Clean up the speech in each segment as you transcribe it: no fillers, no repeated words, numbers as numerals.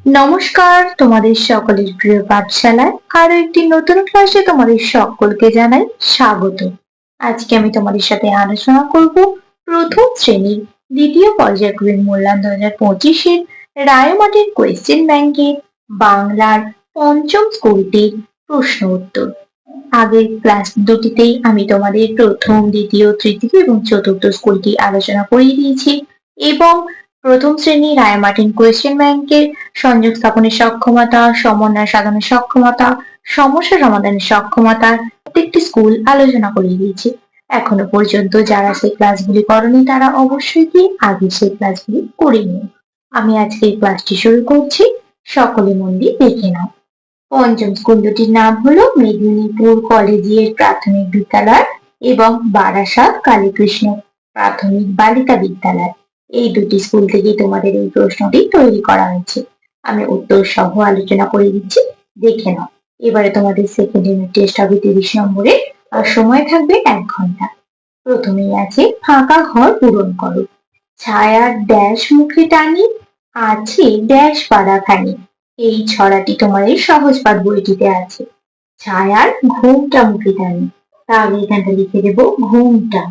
নমস্কার, তোমাদের সকলের প্রিয় পাঠশালায় আরো একটি নতুন ক্লাসে তোমাদের সকলকে জানাই স্বাগত। আজকে আমি তোমাদের সাথে আলোচনা করব প্রথম শ্রেণীর দ্বিতীয় পর্যায়ক্রমিক মূল্যায়ন 2025-এর রায়মাটির কোয়েশ্চেন ব্যাংকের বাংলার পঞ্চম স্কুলটির প্রশ্ন উত্তর। আগের ক্লাস দুটিতেই আমি তোমাদের প্রথম, দ্বিতীয়, তৃতীয় এবং চতুর্থ স্কুলটি আলোচনা করিয়ে দিয়েছি এবং প্রথম শ্রেণী রায়মার্টিন কোয়েশ্চেন ব্যাংকের সংযোগ স্থাপনের সক্ষমতা, সমন্বয় সাধনের সক্ষমতা, সমস্যা সমাধানের সক্ষমতা প্রত্যেকটি স্কুল আলোচনা করিয়ে দিয়েছি। এখনো পর্যন্ত যারা সেই ক্লাসগুলি করনি তারা অবশ্যই গিয়ে আগে সেই ক্লাসগুলি করে নিও। আমি আজকে এই ক্লাসটি শুরু করছি, সকলে মন দিয়ে দেখে নাও। পঞ্চম স্কুল দুটির নাম হলো মেদিনীপুর কলেজিয়েট প্রাথমিক বিদ্যালয় এবং বারাসাত কালীকৃষ্ণ প্রাথমিক বালিকা বিদ্যালয়। এই দুটি স্কুল থেকে তোমাদের এই প্রশ্নটি তৈরি করা হয়েছে। আমি উত্তর সহ আলোচনা করে দিচ্ছি, দেখে নাও। এবারে তোমাদের সেকেন্ড ইউনিট টেস্ট হবে 30 নম্বরে, আর সময় থাকবে 1 ঘন্টা। প্রথমেই আছে ফাঁকা ঘর পূরণ করো। ছায়ার ড্যাশ মুখে টানি, আছে ড্যাশ পাড়াখানি। এই ছড়াটি তোমার এই সহজ পাঠ বইটিতে আছে। ছায়ার ঘুমটা মুখে টানি, তাহলে এখানটা লিখে দেব ঘুমটা।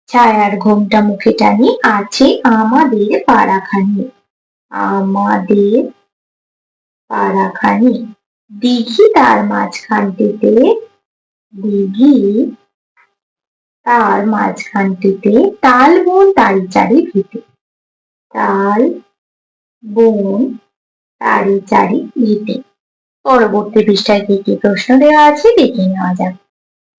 ছায়ার ঘুমটা মুখে টানি, আছে আমাদের পাড়াখানি। আমাদের পাড়াখানি। দিঘি তার মাঝখানটিতে, দিঘি তার মাঝখানটিতে, তাল বন তারি চারি ভিতে। তাল বন তারি চারি ভিতে। পরবর্তী পৃষ্ঠায় কি কি প্রশ্ন দেওয়া আছে দেখে নেওয়া যাক।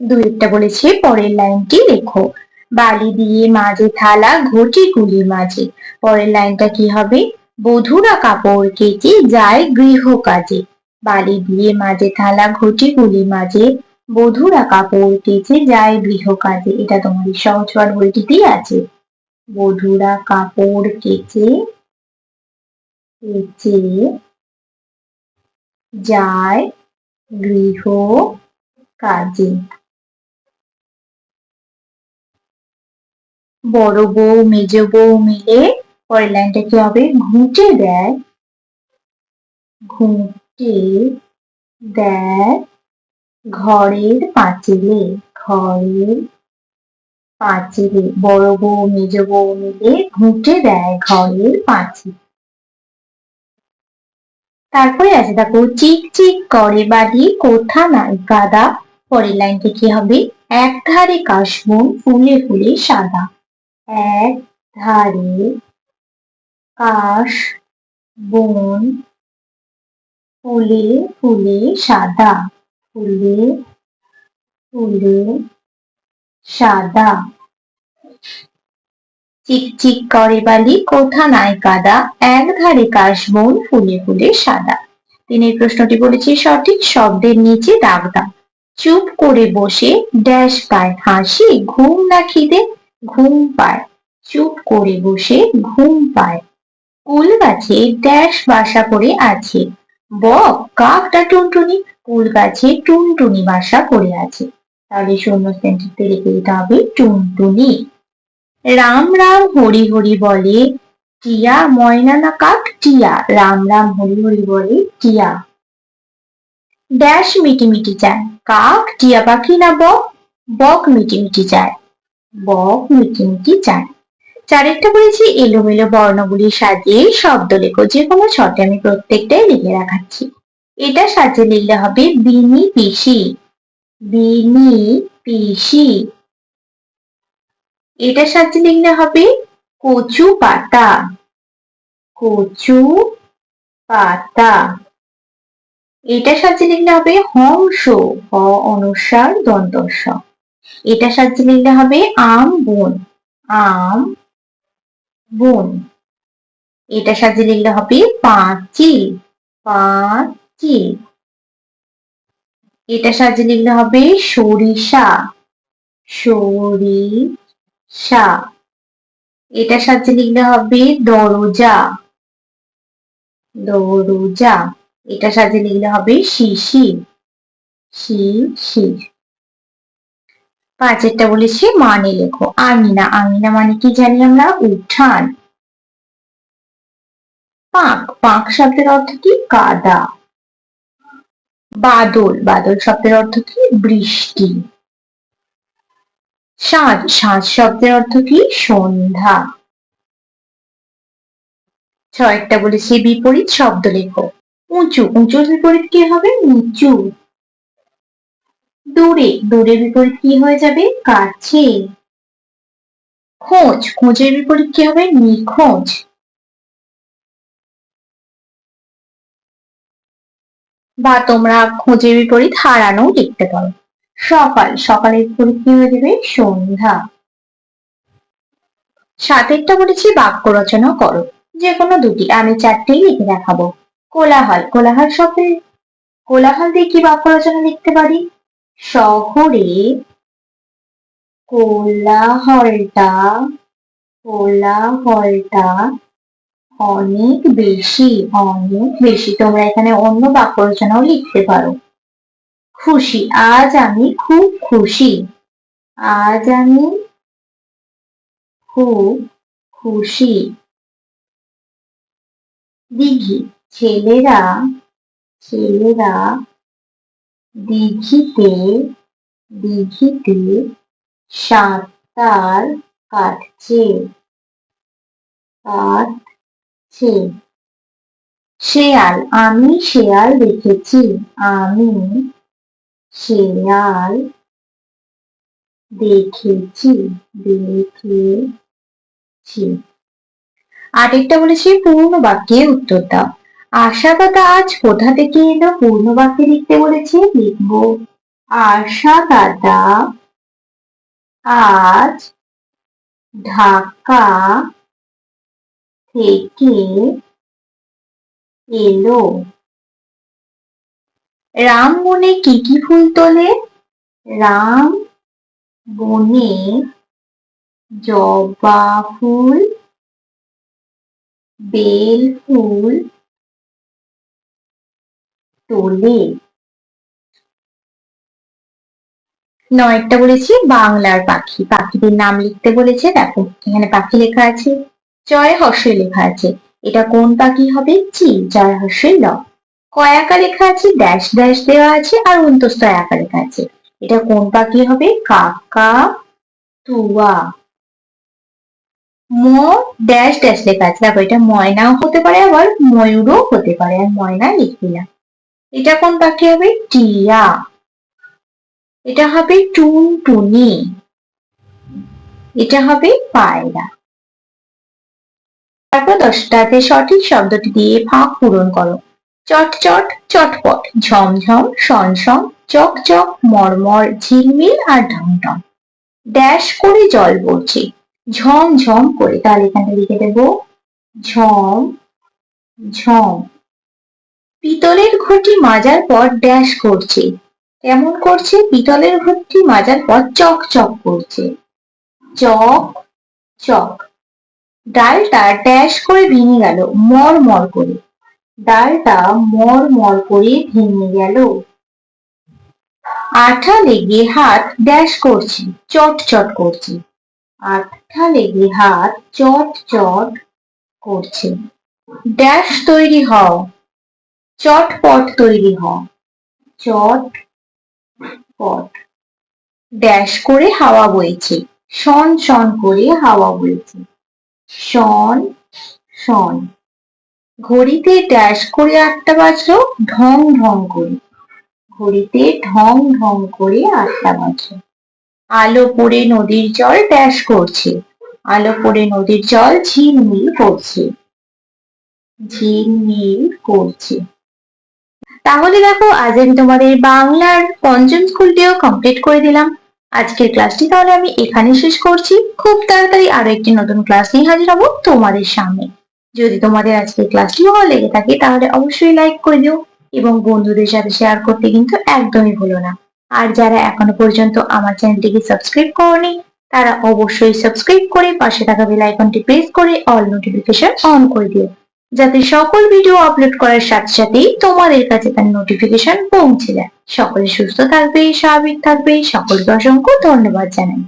দুইটা বলেছে পরের লাইনটি লেখো। বালি দিয়ে মাঝে থালা, ঘটি গুলি মাঝে। পরের লাইনটা কি হবে? বধূরা কাপড় কেচে যায় গৃহ কাজে। বালি দিয়ে মাঝে থালা, ঘটি গুলি মাঝে, বধূরা কাপড় কেচে যায় গৃহ কাজে। এটা তোমাদের সহজ পাঠ বইটিতেই আছে। বধূরা কাপড় কেচে যায় গৃহ কাজে। বড় বউ মেজ বউ মিলে, পরের লাইনটা কি হবে? ঘুঁটে দেয়, ঘুঁটে দেয় ঘরের পাঁচিলে। ঘরের পাঁচিলে। বড় বউ মেজ বউ মিলে ঘুঁটে দেয় ঘরের পাঁচিল। তারপরে আছে দেখো, চিক চিক করে বাড়ি কোথা নাই কাদা। পরের লাইনটা কি হবে? এক ধারে কাশবন ফুলে ফুলে সাদা। এক ধারে কাশ বন ফুলে ফুলে সাদা। ফুলে ফুলে সাদা। চিকচিক করে বালি কোথা নাই কাদা, এক ধারে কাশবন ফুলে ফুলে সাদা। তিনি এই প্রশ্নটি বলেছি সঠিক শব্দের নিচে দাগ দাও। চুপ করে বসে ড্যাশ পায় হাসি, ঘুম না খিদে, ঘুম পায়। চুপ করে বসে ঘুম পায়। কুল গাছে ড্যাশ বাসা করে আছে। বক কাকটা টুনটুনি, কুল গাছে টুনটুনি বাসা করে আছে। তাহলে শূন্যস্থানটিতে লিখে দিতে হবে টুনটুনি। রাম রাম হরি হরি বলে টিয়া, ময়না না কাক টিয়া। রাম রাম হরি হরি বলে টিয়া। ড্যাশ মিটিমিটি চায়, কাক টিয়া পাখি না বক, বক মিটিমিটি চায়। বক মিটিমিটি চায়। চারেরটা বলেছি এলোমেলো বর্ণগুলি সাজিয়ে শব্দ লেখো। যে কোনো ছটে আমি প্রত্যেকটাই লিখে রাখাচ্ছি। এটা সাজিয়ে লিখলে হবে বিনি পিসি, বিনি পিসি। এটা সাজিয়ে লিখলে হবে কচু পাতা, কচু পাতা। এটা সাজিয়ে লিখলে হবে হংস, হ অনুস্বার দন্ত স। এটা সাজিয়ে লিখলে হবে আম বন, আম বন। এটা সাজিয়ে লিখলে হবে পাঁচিল, পাঁচিল। এটা সাজিয়ে লিখলে হবে সরিষা, সরিষা। এটা সাজিয়ে লিখলে হবে দরজা, দরজা। এটা সাজিয়ে লিখলে হবে শিশির, শিশির। পাঁচেরটা বলেছি মানে লেখো। আঙিনা, আঙিনা মানে কি জানি আমরা? উঠান। পাঁক, পাঁক শব্দের অর্থ কি? কাদা। বাদল, বাদল শব্দের অর্থ কি? বৃষ্টি। সাঁঝ, সাঁঝ শব্দের অর্থ কি? সন্ধ্যা। ছয়েরটা বলেছি বিপরীত শব্দ লেখো। উঁচু, উঁচুর বিপরীত কি হবে? নিচু। দূরে, দূরের বিপরীত কি হয়ে যাবে? কাছে। খোঁজ, খোঁজের বিপরীত কি হবে? নিখোঁজ। বা তোমরা খোঁজের বিপরীত হারানো লিখতে পারো। সকাল, সকালের বিপরীত কি হয়ে যাবে? সন্ধ্যা। সাতেরটা বলেছি বাক্য রচনা করো, যে কোনো দুটি, আমি চারটেই লিখে দেখাবো। কোলাহল, কোলাহল শব্দে কোলাহল দিয়ে কি বাক্য রচনা লিখতে পারি? শহরে কোলাহলটা, কোলাহলটা অনেক বেশি, অনেক বেশি। তোমরা এখানে অন্য বাক্য রচনাও লিখতে পারো। খুশি, আজ আমি খুব খুশি, আজ আমি খুব খুশি। দিঘি, ছেলেরা, ছেলেরা দিঘিতে, দিঘিতে সাঁতার কাটছে, কাটছে। শেয়াল, আমি শেয়াল দেখেছি, আমি শেয়াল দেখেছি, দেখেছি। আরেকটা বলেছি পূর্ণ বাক্যে উত্তর দাও। আশা দাদা আজ কোথা থেকে এলো? পূর্ণ বাক্যে লিখতে বলেছি, লিখবো আশা দাদা আজ ঢাকা থেকে এলো। রাম বনে কি কি ফুল তোলে? রাম বনে জবা ফুল, বেল ফুল তোলে। নয়টা বলেছি বাংলার পাখি, পাখিদের নাম লিখতে বলেছে। দেখো এখানে পাখি লেখা আছে, জয় হর্ষে লেখা আছে, এটা কোন পাখি হবে? চি, জয় হর্ষে ল। কয়াকা লেখা আছে, ড্যাশ ড্যাশ দেওয়া আছে, আর অন্তস্থ একা লেখা আছে, এটা কোন পাখি হবে? কাকা তুয়া। ম ড্যাশ ড্যাশ লেখা আছে, দেখো এটা ময়নাও হতে পারে, আবার ময়ূরও হতে পারে, আর ময়না লিখলাম। এটা কোন পাখি হবে? টিয়া। এটা হবে টুনটুনি, এটা হবে পায়রা। তারপর 10টাতে সঠিক শব্দটি দিয়ে ফাঁক পূরণ করো। চটচট, চটপট, ঝমঝম, সনসন, চকচক, মরমর, ঝিলমিল আর ঢমঢম। ড্যাশ করে জল পড়ছে, ঝমঝম করে, তাহলে এখানে লিখে দেব ঝম ঝম। পিতলের ঘটি মাজার পর ড্যাশ করছে, কেমন করছে? পিতলের ঘটি মাজার পর চক চক করছে, চক চক। ডালটা ড্যাশ করে ভেঙে গেল, মর মর করে, ডালটা মর মর করে ভেঙে গেল। আঠা লেগে হাত ড্যাশ করছে, চট চট করছে, আঠা লেগে হাত চট চট করছে। ড্যাশ তৈরি হও, চটপট তৈরি হও, চটপট। ড্যাশ করে হাওয়া বইছে, শন শন করে হাওয়া বইছে, শন শন। ঘড়িতে ড্যাশ করে 8টা বাজলো, ঢং ঢং করে, ঘড়িতে ঢং ঢং করে 8টা বাজলো। আলো পড়ে নদীর জল ড্যাশ করছে, আলো পড়ে নদীর জল ঝিলমিল করছে, ঝিলমিল করছে। তাহলে দেখো আজ আমি তোমাদের বাংলার পঞ্চম স্কুলটিও কমপ্লিট করে দিলাম। আজকের ক্লাসটি তাহলে আমি এখানে শেষ করছি। খুব তাড়াতাড়ি আরো একটি নতুন ক্লাস নিয়ে হাজির হবো তোমাদের সামনে। যদি তোমাদের আজকের ক্লাসটি ভালো লেগে থাকে তাহলে অবশ্যই লাইক করে দিও এবং বন্ধুদের সাথে শেয়ার করতে কিন্তু একদমই ভুলো না। আর যারা এখনো পর্যন্ত আমার চ্যানেলটিকে সাবস্ক্রাইব করনি তারা অবশ্যই সাবস্ক্রাইব করে পাশে থাকা বেল আইকনটি প্রেস করে অল নোটিফিকেশন অন করে দিও, যাতে সকল ভিডিও আপলোড করার সাথে সাথেই তোমাদের কাছে তার নোটিফিকেশন পৌঁছে যায়। সকলে সুস্থ থাকবে, স্বাভাবিক থাকবে, সকলকে অসংখ্য ধন্যবাদ জানাই।